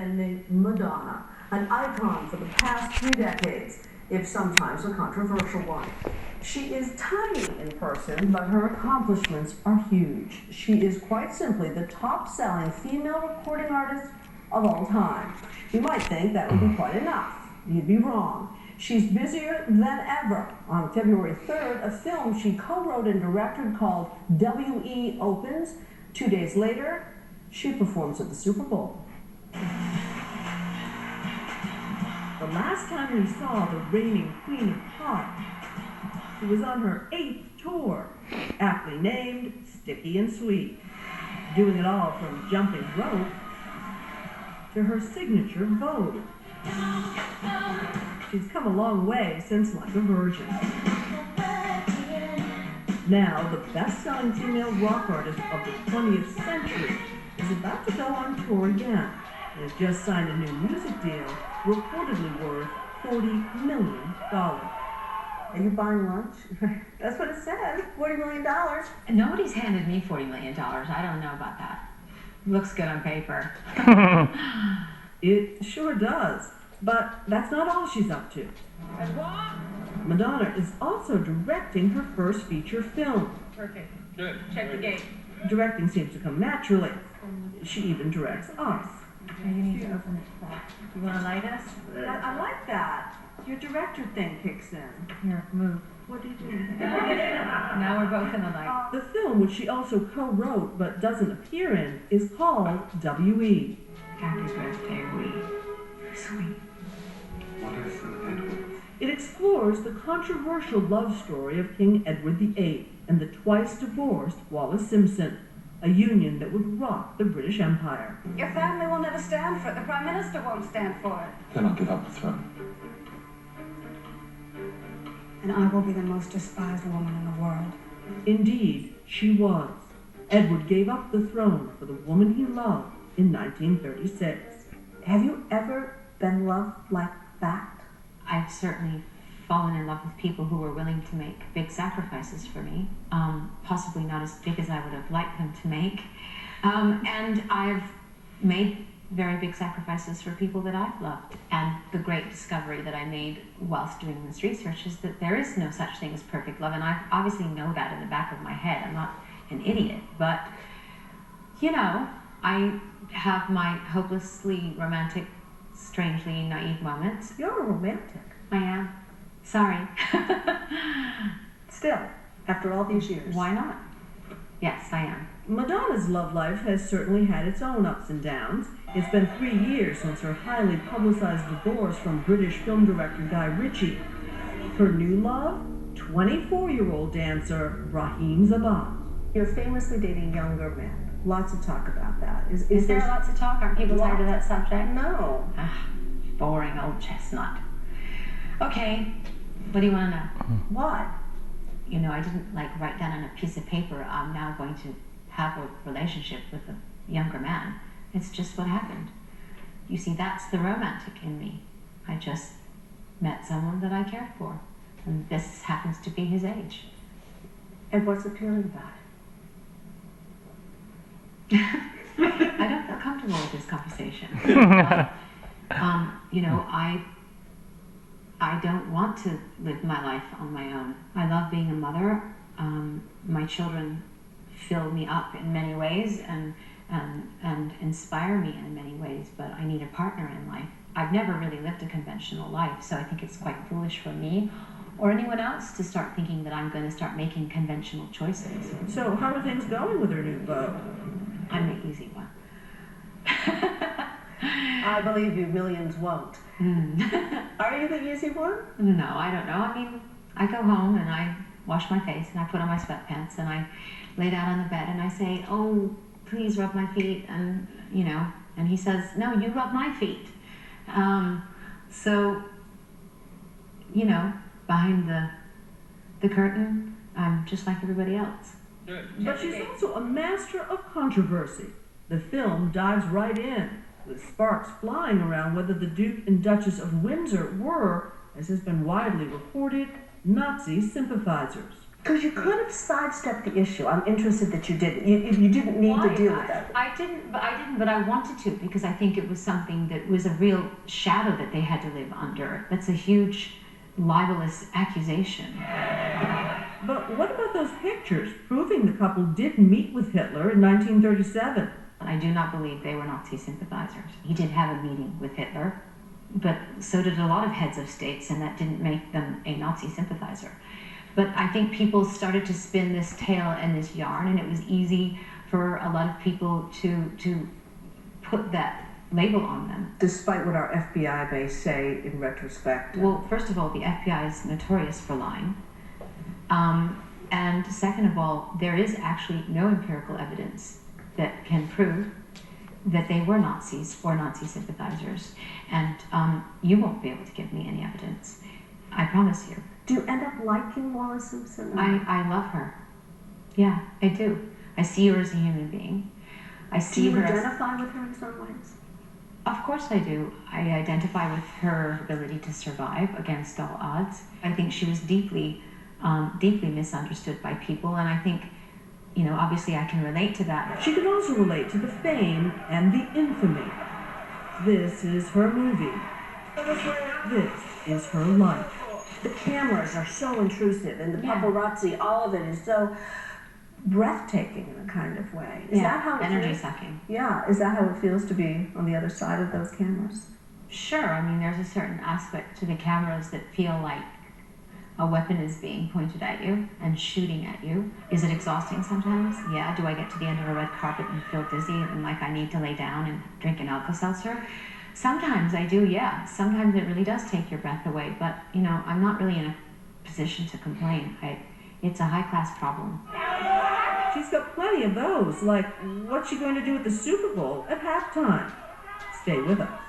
man named Madonna, an icon for the past 3 decades, if sometimes a controversial one. She is tiny in person, but her accomplishments are huge. She is quite simply the top-selling female recording artist of all time. You might think that would be quite enough. You'd be wrong. She's busier than ever. On February 3rd, a film she co-wrote and directed called W.E. opens. 2 days later, she performs at the Super Bowl. The last time we saw the reigning queen of pop, she was on her 8th tour, aptly named Sticky and Sweet, doing it all from jumping rope to her signature Vogue. She's come a long way since Like a Virgin. Now, the best-selling female rock artist of the 20th century is about to go on tour again and has just signed a new music deal reportedly worth $40 million. Are you buying lunch? That's what it says, $40 million. Nobody's handed me $40 million. I don't know about that. Looks good on paper. It sure does. But that's not all she's up to. Madonna is also directing her first feature film. Perfect. Good. Check the gate. Directing seems to come naturally. She even directs us. You need to open it back. You want to light us? I like that. Your director thing kicks in. Here, move. What do you do? Now we're both in the light. The film, which she also co-wrote but doesn't appear in, is called W.E. Happy birthday, Wee. Sweet. What is an Edward? It explores the controversial love story of King Edward VIII and the twice-divorced Wallis Simpson, a union that would rock the British Empire. Your family will never stand for it. The Prime Minister won't stand for it. Then I'll give up the throne. And I will be the most despised woman in the world. Indeed, she was. Edward gave up the throne for the woman he loved in 1936. Have you ever been loved like that? I've certainly fallen in love with people who were willing to make big sacrifices for me, possibly not as big as I would have liked them to make. And I've made very big sacrifices for people that I've loved. And the great discovery that I made whilst doing this research is that there is no such thing as perfect love. And I obviously know that in the back of my head. I'm not an idiot. But, you know, I have my hopelessly romantic, strangely naive moments. You're a romantic. I am. Sorry. Still, after all these years. Why not? Yes, I am. Madonna's love life has certainly had its own ups and downs. It's been 3 years since her highly publicized divorce from British film director Guy Ritchie. Her new love, 24-year-old dancer Raheem Zabaz. You're famously dating younger men. Lots of talk about that. Is there lots of talk? Aren't people tired of that subject? No. Ah, boring old chestnut. Okay, what do you want to know? What? You know, I didn't write down on a piece of paper, I'm now going to have a relationship with a younger man. It's just what happened. You see, that's the romantic in me. I just met someone that I cared for, and this happens to be his age. And what's appealing about it? I don't feel comfortable with this conversation. You know, I don't want to live my life on my own. I love being a mother. My children fill me up in many ways and inspire me in many ways, but I need a partner in life. I've never really lived a conventional life, so I think it's quite foolish for me or anyone else to start thinking that I'm going to start making conventional choices. So how are things going with her new beau? I'm the easy one. I believe you, millions won't. Are you the easy one? No, I don't know. I mean, I go home and I wash my face and I put on my sweatpants and I lay down on the bed and I say, oh, please rub my feet, and, you know, and he says, no, you rub my feet. So, you know, behind the curtain, I'm just like everybody else. Good. But she's also a master of controversy. The film dives right in, with sparks flying around whether the Duke and Duchess of Windsor were, as has been widely reported, Nazi sympathizers. Because you could have sidestepped the issue. I'm interested that you didn't. You didn't need to deal with that. I didn't, but I wanted to, because I think it was something that was a real shadow that they had to live under. That's a huge libelous accusation. But what about those pictures proving the couple did meet with Hitler in 1937? I do not believe they were Nazi sympathizers. He did have a meeting with Hitler, but so did a lot of heads of states, and that didn't make them a Nazi sympathizer. But I think people started to spin this tale and this yarn, and it was easy for a lot of people to put that label on them. Despite what our FBI may say in retrospect. Well, first of all, the FBI is notorious for lying. And second of all, there is actually no empirical evidence that can prove that they were Nazis or Nazi sympathizers. And you won't be able to give me any evidence. I promise you. Do you end up liking Laura Simpson? I love her. Yeah, I do. I see her as a human being. I see her. Do you identify with her in some ways? Of course I do. I identify with her ability to survive against all odds. I think she was deeply misunderstood by people, and I think, obviously I can relate to that. She can also relate to the fame and the infamy. This is her movie. This is her life. The cameras are so intrusive, and the paparazzi, all of it is so breathtaking in a kind of way. Is that how it energy feels? sucking. Yeah, is that how it feels to be on the other side of those cameras? Sure, I mean, there's a certain aspect to the cameras that feel like a weapon is being pointed at you and shooting at you. Is it exhausting sometimes? Yeah. Do I get to the end of a red carpet and feel dizzy and like I need to lay down and drink an Alka-Seltzer? Sometimes I do, yeah. Sometimes it really does take your breath away, but, I'm not really in a position to complain. It's a high-class problem. She's got plenty of those, like what's she going to do at the Super Bowl at halftime? Stay with us.